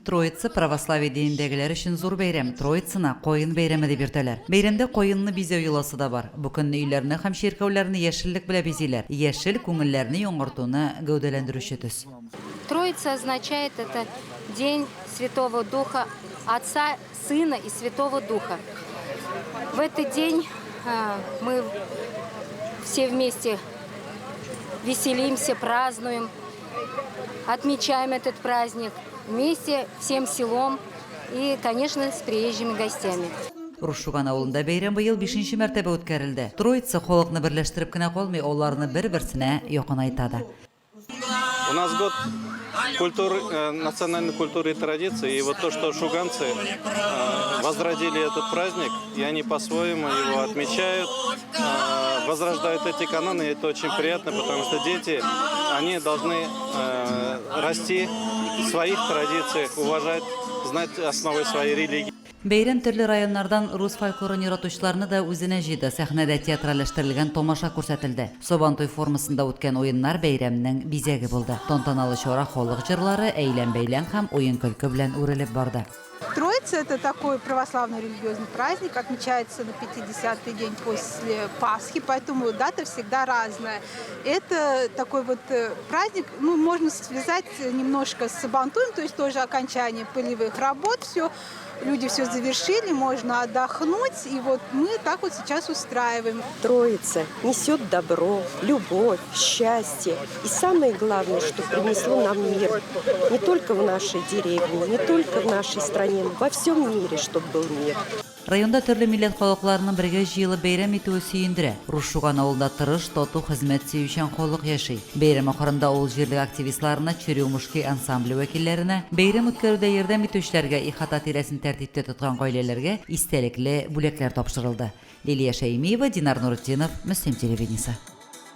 Троица православие dindegiler için zor beyrem. Troitsina koyun beyremi de birteler. Beyremde koyunlu bize uylası da var. Bu künni üylerini hem şirkevlerini yeşillik bile biziler. Yeşil көңілләрне yoğurtuğunu gövdelendirirsüdüz. Троица означает это День Святого Духа, Отца, Сына и Святого Духа. В этот день мы все вместе веселимся, празднуем, отмечаем этот праздник вместе всем селом и, конечно, с приезжими гостями. Рушуган авылында бейрем быйыл 5-нче мәртәбә үткәрелде. Троица халыкны берләштереп кенә калмый, аларны бер-берсенә якынайтады. У нас год национальной культуры и традиций. И вот то, что шуганцы возродили этот праздник, и они по-своему его отмечают, возрождают эти каноны, и это очень приятно, потому что дети, они должны расти в своих традициях, уважать, знать основы своей религии. Бейрем төрле районнардан рус фольклорын яратучыларны да үзенә җыйды. Сәхнәдә театральләштерелгән томаша күрсәтелде. Сабантуй формасында үткән уеннар бәйрәмнең бизәге булды. Тантаналы чара халык җырлары, әйлән-бәйлән һәм уен-көлке белән үрелеп барды. Троица – это такой православный религиозный праздник, отмечается на 50-й день после Пасхи, поэтому дата всегда разная. Это такой вот праздник, можно связать немножко с Сабантуем, то есть тоже окончание полевых работ, все. Люди все завершили, можно отдохнуть, и вот мы так вот сейчас устраиваем. Троица несет добро, любовь, счастье. И самое главное, что принесло нам мир. Не только в нашей деревне, не только в нашей стране, но во всем мире, чтобы был мир. Районда төрле милләт халыкларының бергә җыелып бәйрәм итүе сөендерә. Рушуган авылда тырыш, тату хезмәт сөючән халык яши. Бәйрәм ахырында ул җирлек активистларына, Черемушки ансамбле вәкилләренә, бәйрәм үткәрүдә ярдәм итүчеләргә, ихата тирәсен тәртиптә тоткан гаиләләргә истәлекле бүләкләр тапшырылды. Лилия Шәймиева, Динар Нуртдинов, Мөслим телевидениесе.